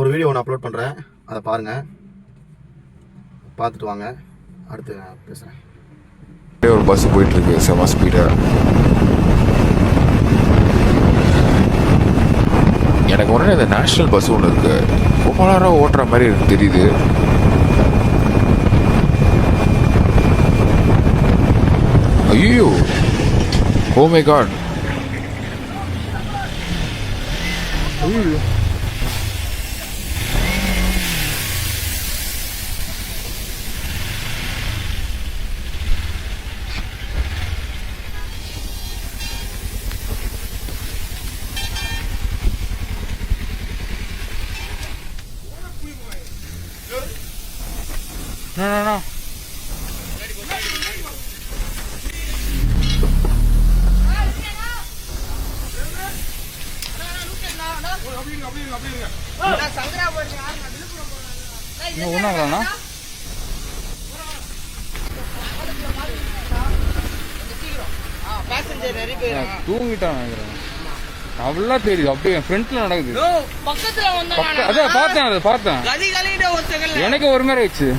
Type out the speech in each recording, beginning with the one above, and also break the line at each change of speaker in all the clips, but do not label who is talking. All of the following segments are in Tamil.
ஒரு வீடியோ ஒன்று அப்லோட் பண்ணுறேன், அதை பாருங்கள், பார்த்துட்டு வாங்க. அடுத்து நான் பேசுகிறேன்.
ஒரு பஸ் போயிட்டுருக்கு செம ஸ்பீடாக. எனக்கு உடனே இந்த நேஷ்னல் பஸ் ஒன்று இருக்கு, ரொம்ப நேரம் ஓட்டுற மாதிரி எனக்கு தெரியுது. ஐயோ, ஓ மை காட். ஐயோ, no. ஒன்றாங்கண்ணா தூங்கிட்டான் நினைக்கிறேன். அவ்வளோ தெரியுது, அப்படியே என் ஃப்ரெண்ட்ல நடக்குது. அதான் பார்த்தேன். எனக்கு ஒரு மாதிரி ஆயிடுச்சு.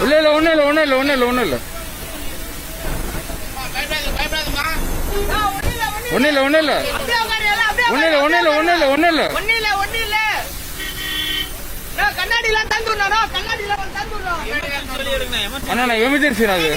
இல்ல ஒன்னும் இல்ல. அண்ணா எமர்ஜென்சி அது.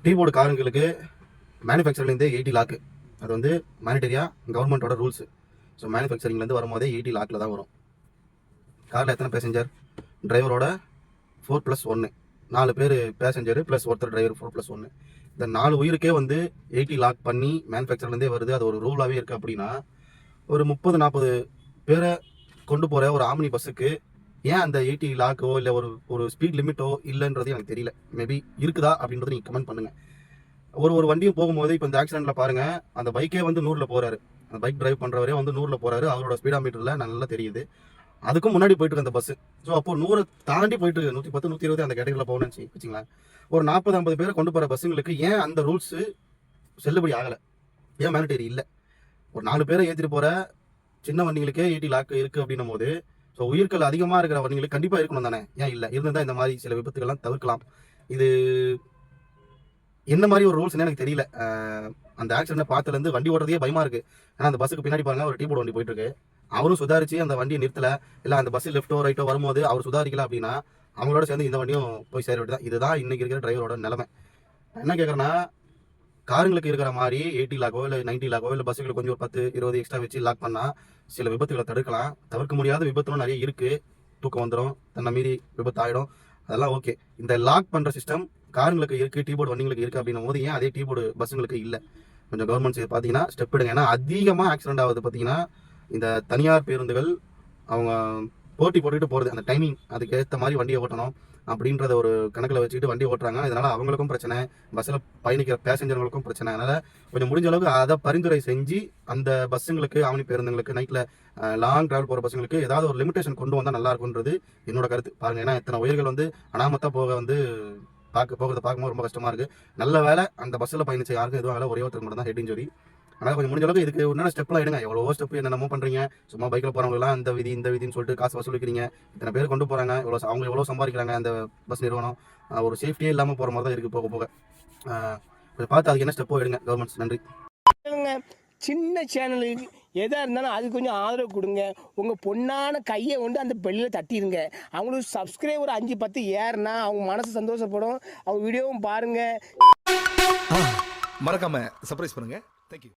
டீ போர்டு காருங்களுக்கு மேனுஃபேக்சரிங்லேருந்து 80 லாக்கு. அது வந்து மேனிட்டரியாக கவர்மெண்ட்டோட ரூல்ஸு. ஸோ மேனுஃபேக்சரிங்லேருந்து வரும்போதே 80 லாக்கில் தான் வரும். காரில் எத்தனை பேசஞ்சர்? டிரைவரோட 4+1, 4 பேர் பேசஞ்சரு ப்ளஸ் ஒருத்தர் டிரைவர், 4+1. இந்த 4 உயிருக்கே வந்து 80 லாக் பண்ணி மேனுஃபேக்சர்லேருந்தே வருது. அது ஒரு ரூலாகவே இருக்குது. அப்படின்னா ஒரு 30-40 பேரை கொண்டு போகிற ஒரு ஆம்னி பஸ்ஸுக்கு ஏன் அந்த 80 லாக்கோ இல்லை ஒரு ஸ்பீட் லிமிட்டோ இல்லைன்றது எனக்கு தெரியல. மேபி இருக்குதா அப்படின்றத நீங்கள் கமெண்ட் பண்ணுங்கள். ஒரு வண்டியும் போகும்போது இப்போ இந்த ஆக்சிடெண்ட்டில் பாருங்கள், அந்த பைக்கே வந்து 100ல் போகிறாரு. அந்த பைக் டிரைவ் பண்ணுறவரே வந்து 100ல் போகிறாரு. அவரோட ஸ்பீடா மீட்டரில் நல்லா தெரியுது. அதுக்கும் முன்னாடி போயிட்டு இருக்க அந்த பஸ்ஸு. ஸோ அப்போது 100 தாண்டி போயிட்டு 110, 120 அந்த கேட்டகரியில் போகணும்னு வச்சுங்களேன். ஒரு 40-50 பேரை கொண்டு போகிற பஸ்ஸுங்களுக்கு ஏன் அந்த ரூல்ஸு செல்லுபடி ஆகலை? ஏன் மேனிட்டரி இல்லை? ஒரு 4 பேரை ஏற்றிட்டு போகிற சின்ன வண்டிகளுக்கே 80 லாக் இருக்குது அப்படின்னும் போது, ஸோ உயிர்கள் அதிகமாக இருக்கிற வண்டிகளுக்கு கண்டிப்பாக இருக்கணும் தானே? ஏன் இல்லை? இருந்தால் இந்த மாதிரி சில விபத்துக்கள்லாம் தவிர்க்கலாம். இது என்ன மாதிரி ஒரு ரூல்ஸ்னு எனக்கு தெரியல. அந்த ஆக்சிடென்ட் பார்த்துலேருந்து வண்டி ஓடுறதே பயமாக இருக்குது. ஏன்னா அந்த பஸ்ஸுக்கு பின்னாடி பாருங்கள், ஒரு டீ போர்டு வண்டி போயிட்டுருக்கு. அவரும் சுதாரிச்சு அந்த வண்டியை நிறுத்தலை, இல்லை அந்த பஸ்ஸு லெஃப்ட்டோ ரைட்டோ வரும்போது அவர் சுதாரிக்கல அப்படின்னா அவங்களோட சேர்ந்து இந்த வண்டியும் போய் சேர வேண்டியதான். இதுதான் இன்றைக்கி இருக்கிற டிரைவரோட நிலைமை. என்ன கேட்குறேன்னா, காருங்களுக்கு இருக்கிற மாதிரி 80 லாக்கோ இல்லை 90 லாக்கோ இல்லை பஸ்ஸுகளுக்கு கொஞ்சம் 10-20 எக்ஸ்ட்ரா வச்சு லாக் பண்ணால் சில விபத்துகளை தடுக்கலாம். தவிர்க்க முடியாத விபத்துலாம் நிறைய இருக்குது. தூக்கம் வந்துடும், தன்னை மீறி விபத்து ஆகிடும், அதெல்லாம் ஓகே. இந்த லாக் பண்ணுற சிஸ்டம் காருங்களுக்கு இருக்குது, டீ போர்டு வண்டிங்களுக்கு இருக்குது அப்படின்னும் போது ஏன் அதே டீ போர்டு பஸ்ஸுங்களுக்கு இல்லை? கொஞ்சம் கவர்மெண்ட் சைடு பார்த்தீங்கன்னா ஸ்டெப் எடுங்க. ஏன்னா அதிகமாக ஆக்சிடென்ட் ஆகுது பார்த்தீங்கன்னா இந்த தனியார் பேருந்துகள். அவங்க போட்டி போட்டுக்கிட்டு போகிறது, அந்த டைமிங் அதுக்கு ஏற்ற மாதிரி வண்டியை ஓட்டணும் அப்படின்றத ஒரு கணக்கில் வச்சுக்கிட்டு வண்டி ஓட்டுறாங்க. இதனால் அவங்களுக்கும் பிரச்சனை, பஸ்ஸில் பயணிக்கிற பேசஞ்சர்களுக்கும் பிரச்சனை. அதனால் கொஞ்சம் முடிஞ்ச அளவுக்கு அதை பரிந்துரை செஞ்சு அந்த பஸ்ஸுங்களுக்கு, ஆம்னி பேருந்துங்களுக்கு, நைட்டில் லாங் ட்ராவல் போகிற பஸ்ஸுங்களுக்கு ஏதாவது ஒரு லிமிடேஷன் கொண்டு வந்தால் நல்லா இருக்குன்றது என்னோட கருத்து. பாருங்கள், ஏன்னா இத்தனை உயிர்கள் வந்து அனாமத்தாக போகிறத பார்க்கும்போது ரொம்ப கஷ்டமாக இருக்குது. நல்ல வேலை அந்த பஸ்ஸில் பயணிச்ச யாருக்கும் எதுவும் வேலை, ஒரே ஒருத்தர் மட்டும் தான் ஹெட் இன்ஜுரி. ஆனால் கொஞ்சம் முடிஞ்ச அளவுக்கு இதுக்கு என்னென்ன ஸ்டெப்லாம் எடுங்க. எவ்வளோ ஸ்டெப் என்னென்னமோ பண்ணுறீங்க. சும்மா பைக்கில் போகிறவங்களாம் இந்த விதின்னு சொல்லிட்டு காசு வசூலிக்கிறீங்க. இத்தனை பேர் கொண்டு போகிறாங்க, அவங்க எவ்வளோ சம்பாதிக்கிறாங்க அந்த பஸ் நிறுவனம். ஒரு சேஃப்டியே இல்லாமல் போகிற மாதிரி தான் இருக்குது போக போக. கொஞ்சம் பார்த்து அதுக்கு என்ன ஸ்டெப்போ எடுங்க கவர்மெண்ட்ஸ். நன்றி.
சின்ன சேனலுக்கு எதாக இருந்தாலும் அது கொஞ்சம் ஆதரவு கொடுங்க. உங்கள் பொண்ணான கையை கொண்டு அந்த பெல்லில் தட்டிடுங்க. அவங்களுக்கு சப்ஸ்கிரைபர் 5-10 ஏறுனா அவங்க மனசு சந்தோஷப்படும். அவங்க வீடியோவும் பாருங்கள்.
மறக்காமல் சர்ப்ரைஸ் பண்ணுங்கள். தேங்க்யூ.